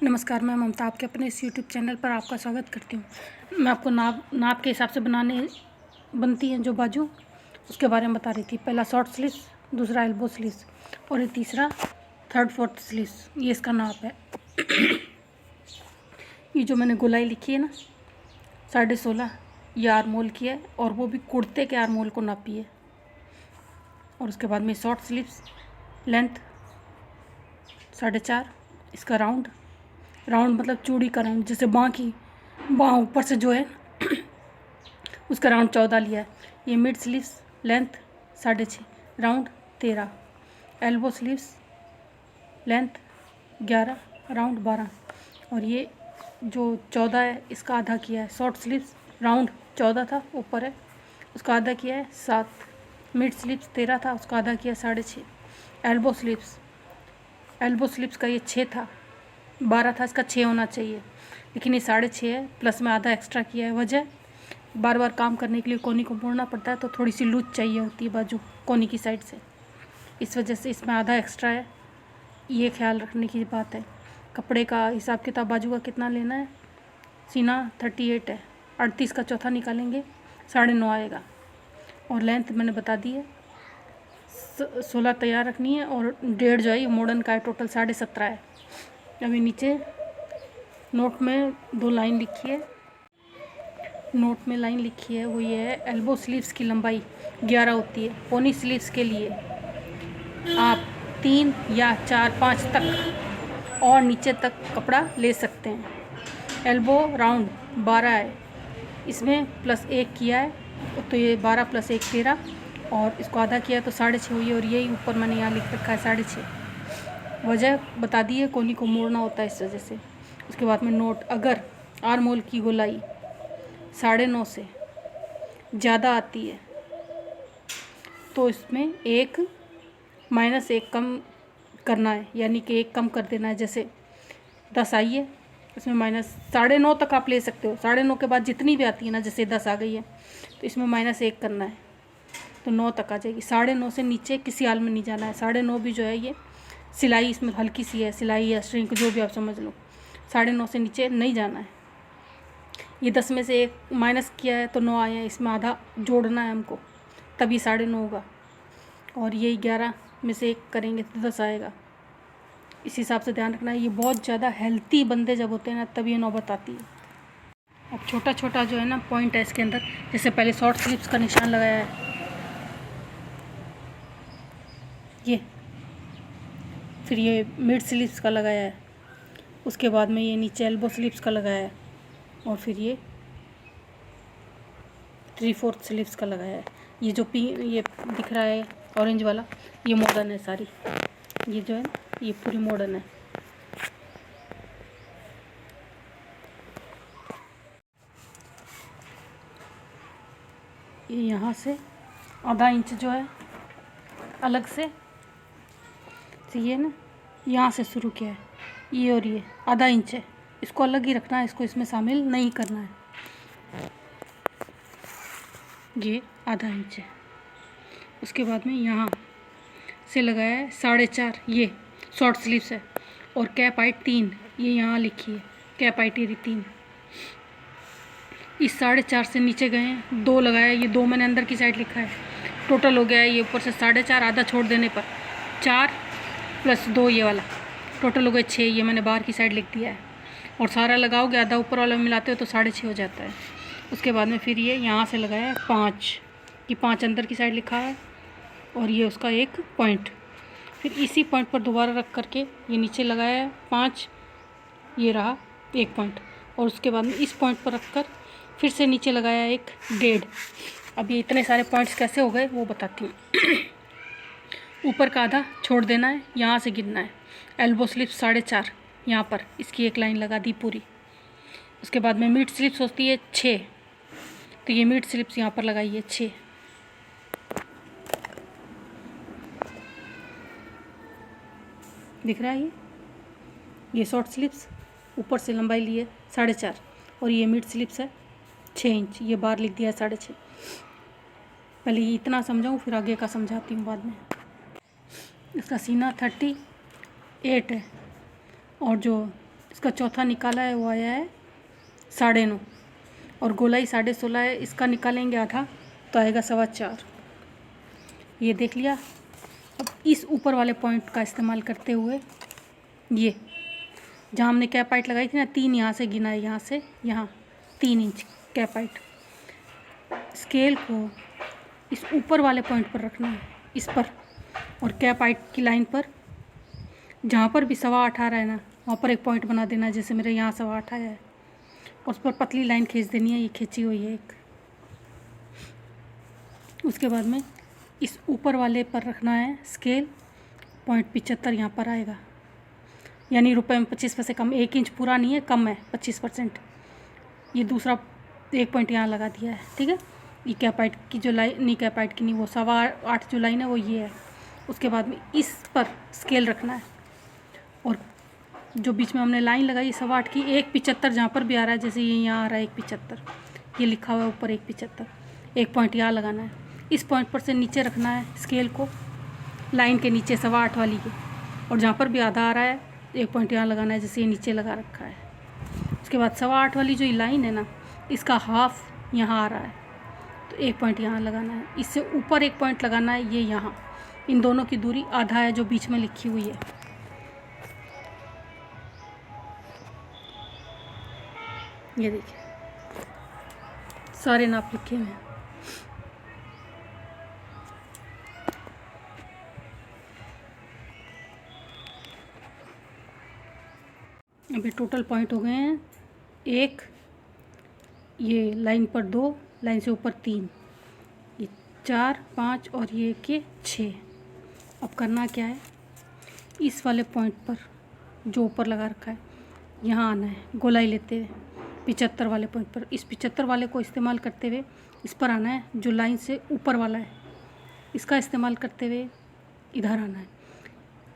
नमस्कार, मैं ममता आपके अपने इस यूट्यूब चैनल पर आपका स्वागत करती हूँ। मैं आपको नाप के हिसाब से बनती हैं जो बाजू, उसके बारे में बता रही थी। पहला शॉर्ट स्लीव्स, दूसरा एल्बो स्लीव्स और ये तीसरा थर्ड फोर्थ स्लीव्स। ये इसका नाप है। ये जो मैंने गोलाई लिखी है ना 16.5, ये आर्मोल की है और वो भी कुर्ते के आर्मोल को नापी है। और उसके बाद में शॉर्ट स्लीव्स लेंथ 4.5, इसका राउंड मतलब चूड़ी का राउंड, जैसे बाँ ऊपर से जो है उसका राउंड 14 लिया है। ये mid sleeves length 6.5, round 13, elbow sleeves length 11, round 12 और ये जो 14 है इसका आधा किया है। शॉर्ट स्लीव्स राउंड 14 था, ऊपर है, उसका आधा किया है 7, मिड स्लीव्स 13 था, उसका आधा किया 6.5, एल्बो स्लीव्स का ये 6 था, 12 था, इसका 6 होना चाहिए, लेकिन ये 6.5 है, प्लस में आधा एक्स्ट्रा किया है। वजह बार बार काम करने के लिए कोनी को मोड़ना पड़ता है, तो थोड़ी सी लूज चाहिए होती है बाजू कोनी की साइड से, इस वजह से इसमें आधा एक्स्ट्रा है। ये ख्याल रखने की बात है। कपड़े का हिसाब किताब बाजू का कितना लेना है, सीना 38 है, 38 का चौथा निकालेंगे 9.5 आएगा। और लेंथ मैंने बता दी है 16 तैयार रखनी है और 1.5 जो है ये मॉडर्न का है, टोटल 17.5 है। अभी नीचे नोट में 2 लाइन लिखी है। नोट में लाइन लिखी है वो ये है, एल्बो स्लीव्स की लंबाई 11 होती है। पोनी स्लीव्स के लिए आप 3 या 4, 5 तक और नीचे तक कपड़ा ले सकते हैं। एल्बो राउंड 12 है, इसमें +1 किया है, तो ये 12 + 1 13 और इसको आधा किया तो 6.5 हुई है। और यही ऊपर मैंने यहाँ लिख रखा है 6.5। वजह बता दी है, कोनी को मोड़ना होता है इस वजह से। उसके बाद में नोट, अगर आर्मोल की गोलाई 9.5 से ज़्यादा आती है तो इसमें -1 कम करना है, यानी कि 1 कम कर देना है। जैसे 10 आई है, इसमें -9.5 तक आप ले सकते हो। 9.5 के बाद जितनी भी आती है ना, जैसे 10 आ गई है तो इसमें -1 करना है, तो 9 तक आ जाएगी। 9.5 से नीचे किसी हाल में नहीं जाना है। 9.5 भी जो है ये सिलाई इसमें हल्की सी है, सिलाई या स्ट्रिंग जो भी आप समझ लो, 9.5 से नीचे नहीं जाना है। ये 10 में से 1 माइनस किया है तो 9 आए हैं, इसमें आधा जोड़ना है हमको, तभी 9.5 होगा। और यही 11 में से 1 करेंगे तो 10 आएगा। इस हिसाब से ध्यान रखना है। ये बहुत ज़्यादा हेल्थी बंदे जब होते हैं ना, तब ये नौबत आती है। अब छोटा छोटा जो है ना पॉइंट है इसके अंदर, जैसे पहले शॉर्ट स्लीव्स का निशान लगाया है ये, फिर ये मिड स्लीव्स का लगाया है, उसके बाद में ये नीचे एल्बो स्लीव्स का लगाया है, और फिर ये 3/4 स्लीव्स का लगाया है। ये जो ये दिख रहा है ऑरेंज वाला, ये मॉडर्न है सारी, ये जो है ये पूरी मॉडर्न है। ये यहाँ से आधा इंच जो है अलग से, तो ये ना यहाँ से शुरू किया है ये, और ये आधा इंच है, इसको अलग ही रखना है, इसको इसमें शामिल नहीं करना है। ये आधा इंच है। उसके बाद में यहाँ से लगाया है 4.5, ये शॉर्ट स्लीव्स है, और कैप हाइट 3, ये यहाँ लिखी है कैप हाइट 3। इस 4.5 से नीचे गए हैं, 2 लगाया, ये 2 मैंने अंदर की साइड लिखा है, टोटल हो गया है ये ऊपर से 4.5, आधा छोड़ देने पर 4 + 2 ये वाला, टोटल हो गए 6, ये मैंने बाहर की साइड लिख दिया है। और सारा लगाओगे, आधा ऊपर वाला मिलाते हो तो 6.5 हो जाता है। उसके बाद में फिर ये यहाँ से लगाया है 5, कि 5 अंदर की साइड लिखा है, और ये उसका 1 पॉइंट, फिर इसी पॉइंट पर दोबारा रख करके ये नीचे लगाया है 5, ये रहा 1 पॉइंट, और उसके बाद में इस पॉइंट पर रख कर फिर से नीचे लगाया 1.5। अब ये इतने सारे पॉइंट्स कैसे हो गए वो बताती हूँ। ऊपर का आधा छोड़ देना है, यहाँ से गिनना है। एल्बो स्लीव्स 4.5, यहाँ पर इसकी 1 लाइन लगा दी पूरी। उसके बाद में मिड स्लीव्स होती है 6, तो ये मिड स्लीव्स यहाँ पर लगाइए 6। दिख रहा है ये शॉर्ट स्लीव्स ऊपर से लंबाई ली है 4.5, और ये मिड स्लीव्स है 6 इंच, ये बाहर लिख दिया है 6.5। पहले ये इतना समझाऊँ, फिर आगे का समझाती हूँ बाद में। इसका सीना 38 है, और जो इसका चौथा निकाला है वो आया है 9.5 और गोलाई 16.5 है, इसका निकालेंगे आधा तो आएगा 4.25। ये देख लिया। अब इस ऊपर वाले पॉइंट का इस्तेमाल करते हुए ये जहाँ हमने कैप हाइट लगाई थी ना 3 यहाँ से गिना है, यहाँ से यहाँ 3 इंच कैप हाइट। स्केल को इस ऊपर वाले पॉइंट पर रखना है, इस पर, और कैप हाइट की लाइन पर जहाँ पर भी 8.25 आ रहा है ना वहाँ पर एक पॉइंट बना देना है। जैसे मेरे यहाँ 8.25 आया है और उस पर पतली लाइन खींच देनी है, ये खींची हुई है एक। उसके बाद में इस ऊपर वाले पर रखना है स्केल, 0.75 यहाँ पर आएगा, यानी रुपए में 25 पैसे कम। 1 इंच पूरा नहीं है, कम है 25%। ये दूसरा 1 पॉइंट यहाँ लगा दिया है, ठीक है। ये कैप हाइट की जो लाइन, नहीं कैप हाइट की नहीं, वो 8.25 जो लाइन है वो ये है। उसके बाद में इस पर स्केल रखना है और जो बीच में हमने लाइन लगाई 8.25 की, 1.75 जहाँ पर भी आ रहा है, जैसे ये यहाँ आ रहा है 1.75, ये लिखा हुआ है ऊपर 1.75, 1 पॉइंट यहाँ लगाना है। इस पॉइंट पर से नीचे रखना है स्केल को, लाइन के नीचे 8.25 वाली के, और जहाँ पर भी आधा आ रहा है 1 पॉइंट यहाँ लगाना है, जैसे ये नीचे लगा रखा है। उसके बाद 8.25 वाली जो लाइन है ना, इसका हाफ यहाँ आ रहा है तो 1 पॉइंट यहाँ लगाना है। इससे ऊपर 1 पॉइंट लगाना है, ये यहाँ। इन दोनों की दूरी आधा है जो बीच में लिखी हुई है। ये देखिए सारे नाप लिखे हुए हैं। अभी टोटल पॉइंट हो गए हैं 1, ये लाइन पर 2, लाइन से ऊपर 3, ये 4, 5 और ये के 6। अब करना क्या है, इस वाले पॉइंट पर जो ऊपर लगा रखा है यहाँ आना है, गोलाई लेते हुए 75 वाले पॉइंट पर। इस 75 वाले को इस्तेमाल करते हुए इस पर आना है, जो लाइन से ऊपर वाला है इसका इस्तेमाल करते हुए इधर आना है।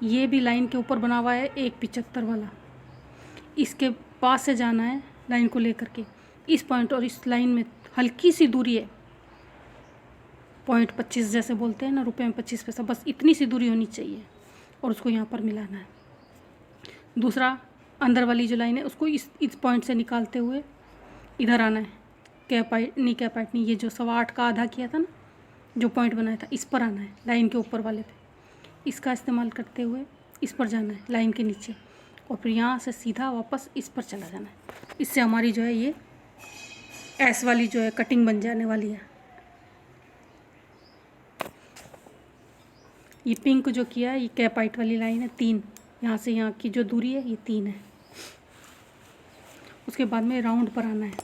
ये भी लाइन के ऊपर बना हुआ है 1.75 वाला, इसके पास से जाना है लाइन को लेकर के। इस पॉइंट और इस लाइन में हल्की सी दूरी है, 0.25 जैसे बोलते हैं ना, रुपए में 25 पैसा, बस इतनी सी दूरी होनी चाहिए और उसको यहाँ पर मिलाना है। दूसरा अंदर वाली जो लाइन है उसको इस पॉइंट से निकालते हुए इधर आना है, कैप हाइट नहीं, ये जो 8.25 का आधा किया था ना, जो पॉइंट बनाया था, इस पर आना है, लाइन के ऊपर वाले पे। इसका इस्तेमाल करते हुए इस पर जाना है लाइन के नीचे, और फिर यहाँ से सीधा वापस इस पर चला जाना है। इससे हमारी जो है ये एस वाली जो है कटिंग बन जाने वाली है। ये पिंक जो किया है ये कैप हाइट वाली लाइन है 3, यहाँ से यहाँ की जो दूरी है ये 3 है। उसके बाद में राउंड पर आना है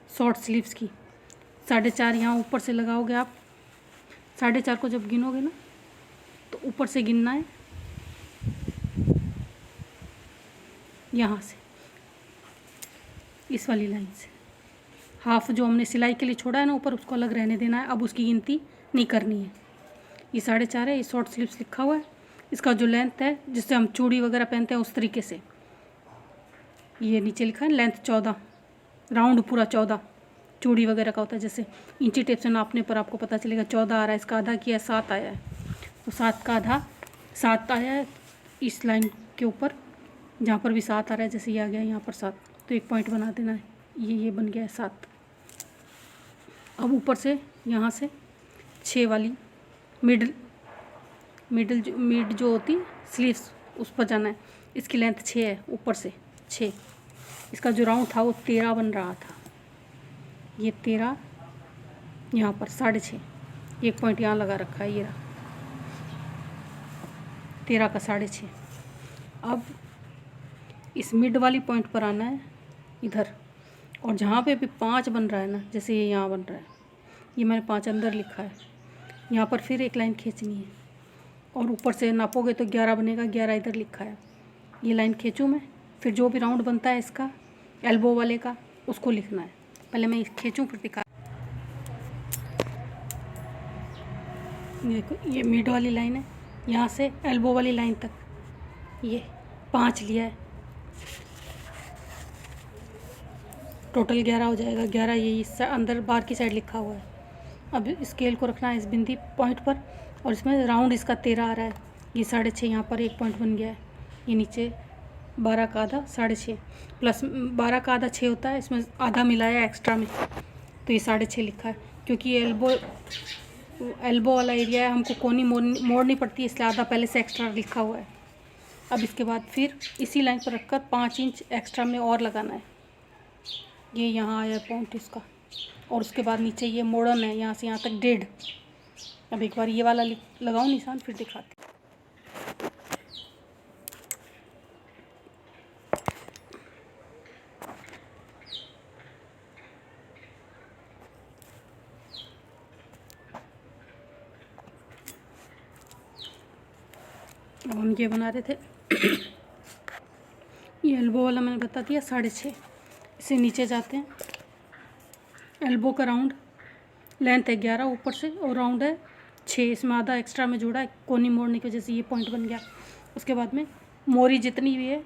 शॉर्ट स्लीव्स की, 4.5 यहाँ ऊपर से लगाओगे आप। 4.5 को जब गिनोगे ना तो ऊपर से गिनना है, यहाँ से इस वाली लाइन से हाफ जो हमने सिलाई के लिए छोड़ा है ना ऊपर, उसको अलग रहने देना है। अब उसकी गिनती नहीं करनी है। ये 4.5 है, ये शॉर्ट स्लीव्स लिखा हुआ है। इसका जो लेंथ है जिससे हम चूड़ी वगैरह पहनते हैं उस तरीके से, ये नीचे लिखा है लेंथ 14, राउंड पूरा 14 चूड़ी वगैरह का होता है। जैसे इंची टेप से नापने पर आपको पता चलेगा 14 आ रहा है, इसका आधा किया 7 आया है, तो 7 का आधा 7 आया है इस लाइन के ऊपर, जहाँ पर भी 7 आ रहा है, जैसे ये आ गया यहाँ पर 7, तो 1 पॉइंट बना देना है, ये बन गया है 7। अब ऊपर से यहाँ से 6 वाली मिड जो होती है स्लीव्स, उस पर जाना है। इसकी लेंथ 6 है, ऊपर से 6। इसका जो राउंड था वो 13 बन रहा था, ये 13 यहाँ पर 6.5, 1 पॉइंट यहाँ लगा रखा है, ये रहा 13 का 6.5। अब इस मिड वाली पॉइंट पर आना है इधर, और जहाँ पे भी 5 बन रहा है ना, जैसे ये यहाँ बन रहा है, ये मैंने 5 अंदर लिखा है, यहाँ पर फिर एक लाइन खींचनी है और ऊपर से नापोगे तो 11 बनेगा, 11 इधर लिखा है। ये लाइन खींचूँ मैं, फिर जो भी राउंड बनता है इसका एल्बो वाले का उसको लिखना है। पहले मैं खींचूँ फिर दिखा। देखो ये मिड वाली लाइन है, यहाँ से एल्बो वाली लाइन तक ये 5 लिया है, टोटल 11 हो जाएगा। 11 ये इस अंदर बाहर की साइड लिखा हुआ है। अब स्केल को रखना है इस बिंदी पॉइंट पर, और इसमें राउंड इसका 13 आ रहा है, ये 6.5 यहाँ पर 1 पॉइंट बन गया है, ये नीचे 12 का आधा 6.5 प्लस 12 का आधा 6 होता है, इसमें आधा मिलाया एक्स्ट्रा में, तो ये 6.5 लिखा है। क्योंकि ये एल्बो वाला एरिया है, हमको कोनी मोड़नी पड़ती है, इसलिए आधा पहले से एक्स्ट्रा लिखा हुआ है। अब इसके बाद फिर इसी लाइन पर रखकर 5 इंच एक्स्ट्रा में और लगाना है। ये यहाँ आया पॉइंट इसका, और उसके बाद नीचे ये मोड़न है, यहाँ से यहाँ तक 1.5। अब एक बार ये वाला लगाऊँ निशान, फिर दिखाती हूँ। अब हम ये बना रहे थे ये एल्बो वाला मैंने बता दिया 6.5। इसे नीचे जाते हैं। एल्बो का राउंड लेंथ है 11 ऊपर से, और राउंड है 6। इसमें आधा एक्स्ट्रा में जोड़ा है कोनी मोड़ने की वजह से, ये पॉइंट बन गया। उसके बाद में मोरी जितनी भी है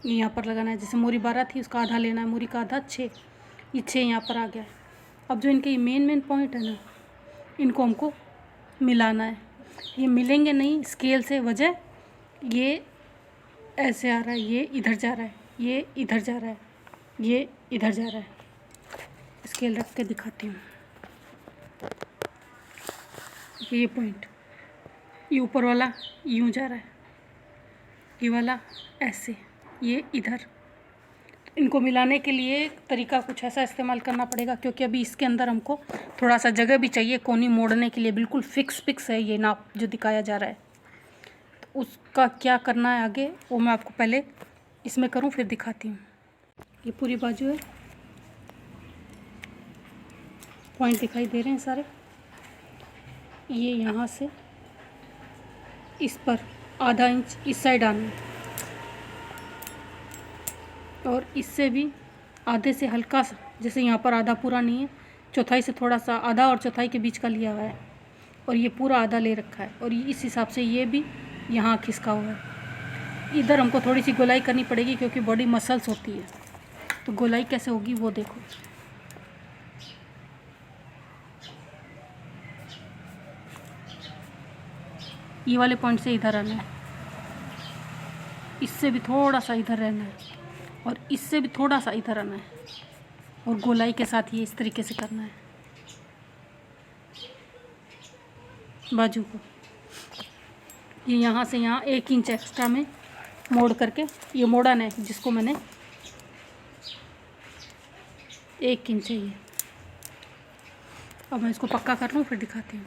ये यहाँ पर लगाना है। जैसे मोरी 12 थी, उसका आधा लेना है, मोरी का आधा 6, ये 6 यहाँ पर आ गया है। अब जो इनके मेन पॉइंट है ना, इनको हमको मिलाना है। ये मिलेंगे नहीं स्केल से, वजह ये ऐसे आ रहा है, ये इधर जा रहा है, ये इधर जा रहा है, ये इधर जा रहा है। स्केल रख के दिखाती हूँ। ये पॉइंट, ये ऊपर वाला यूँ जा रहा है, ये वाला ऐसे, ये इधर। इनको मिलाने के लिए तरीका कुछ ऐसा इस्तेमाल करना पड़ेगा, क्योंकि अभी इसके अंदर हमको थोड़ा सा जगह भी चाहिए कोनी मोड़ने के लिए। बिल्कुल फिक्स है ये नाप जो दिखाया जा रहा है। तो उसका क्या करना है आगे, वो मैं आपको पहले इसमें करूँ फिर दिखाती हूँ। ये पूरी बाजू है, पॉइंट दिखाई दे रहे हैं सारे। ये यहाँ से इस पर आधा इंच इस साइड आना है, और इससे भी आधे से हल्का सा, जैसे यहाँ पर आधा पूरा नहीं है, चौथाई से थोड़ा सा, आधा और चौथाई के बीच का लिया हुआ है, और ये पूरा आधा ले रखा है। और इस हिसाब से ये भी यहाँ खिसका हुआ है। इधर हमको थोड़ी सी गोलाई करनी पड़ेगी, क्योंकि बॉडी मसल्स होती है। तो गोलाई कैसे होगी वो देखो। ये वाले पॉइंट से इधर आना है, इससे भी थोड़ा सा इधर रहना है, और इससे भी थोड़ा सा इधर आना है, और गोलाई के साथ ये इस तरीके से करना है बाजू को। ये यहाँ से यहाँ 1 इंच एक्स्ट्रा में मोड़ करके, ये मोड़न है जिसको मैंने 1 इंच है ये। अब मैं इसको पक्का कर लूँ फिर दिखाती हूँ।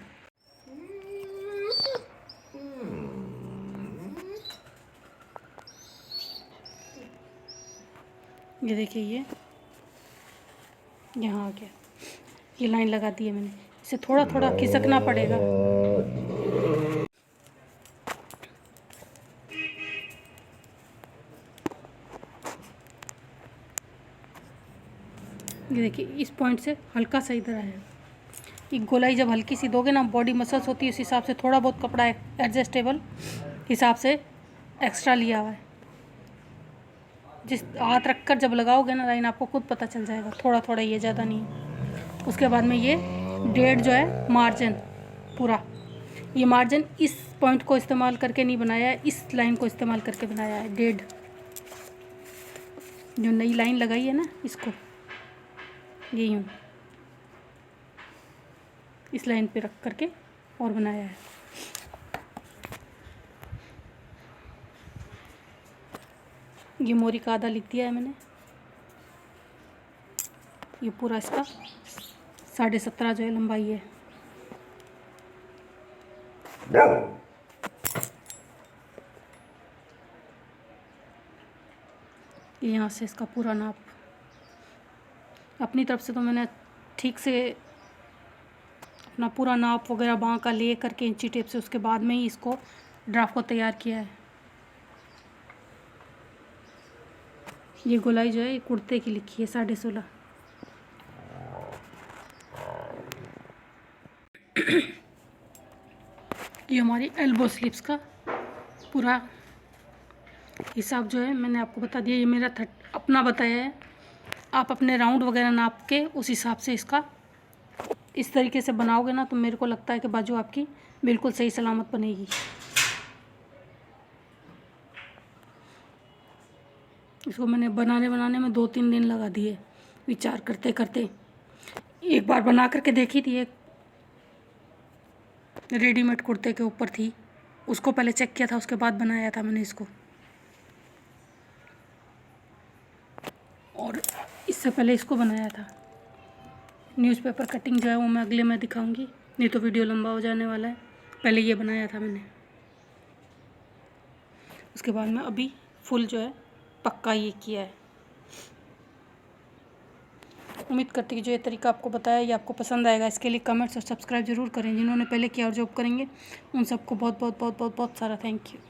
ये देखिए, ये यहाँ आ गया, ये लाइन लगा दी है मैंने। इसे थोड़ा थोड़ा खिसकना पड़ेगा। ये देखिए, इस पॉइंट से हल्का सा इधर आया। ये गोलाई जब हल्की सी दोगे ना, बॉडी मसल्स होती है, उस हिसाब से थोड़ा बहुत कपड़ा एडजस्टेबल हिसाब से एक्स्ट्रा लिया हुआ है। जिस हाथ रख कर जब लगाओगे ना लाइन, आपको खुद पता चल जाएगा। थोड़ा थोड़ा, ये ज़्यादा नहीं। उसके बाद में ये 1.5 जो है मार्जिन पूरा, ये मार्जिन इस पॉइंट को इस्तेमाल करके नहीं बनाया है, इस लाइन को इस्तेमाल करके बनाया है। 1.5 जो नई लाइन लगाई है ना, इसको ये यूँ इस लाइन पे रख करके और बनाया है। ये मोरी का आधा लिख दिया है मैंने। ये पूरा इसका 17.5 जो है लंबाई है। यहाँ से इसका पूरा नाप अपनी तरफ से तो मैंने ठीक से अपना पूरा नाप वगैरह बाँह का ले करके इंची टेप से, उसके बाद में ही इसको ड्राफ्ट को तैयार किया है। ये गोलाई जो है ये कुर्ते की लिखी है 16.5। ये हमारी एल्बो स्लीव्स का पूरा हिसाब जो है मैंने आपको बता दिया। ये मेरा अपना बताया है, आप अपने राउंड वगैरह नाप के उस हिसाब से इसका इस तरीके से बनाओगे ना, तो मेरे को लगता है कि बाजू आपकी बिल्कुल सही सलामत बनेगी। इसको मैंने बनाने में 2-3 दिन लगा दिए विचार करते करते। एक बार बना करके देखी थी, एक रेडीमेड कुर्ते के ऊपर थी, उसको पहले चेक किया था, उसके बाद बनाया था मैंने इसको। और इससे पहले इसको बनाया था। न्यूज़पेपर कटिंग जो है वो मैं अगले में दिखाऊंगी, नहीं तो वीडियो लंबा हो जाने वाला है। पहले ये बनाया था मैंने, उसके बाद में अभी फुल जो है पक्का ये किया है। उम्मीद करती हूँ कि जो ये तरीका आपको बताया ये आपको पसंद आएगा। इसके लिए कमेंट्स और सब्सक्राइब जरूर करें। जिन्होंने पहले किया और जॉब करेंगे उन सबको बहुत बहुत बहुत बहुत बहुत सारा थैंक यू।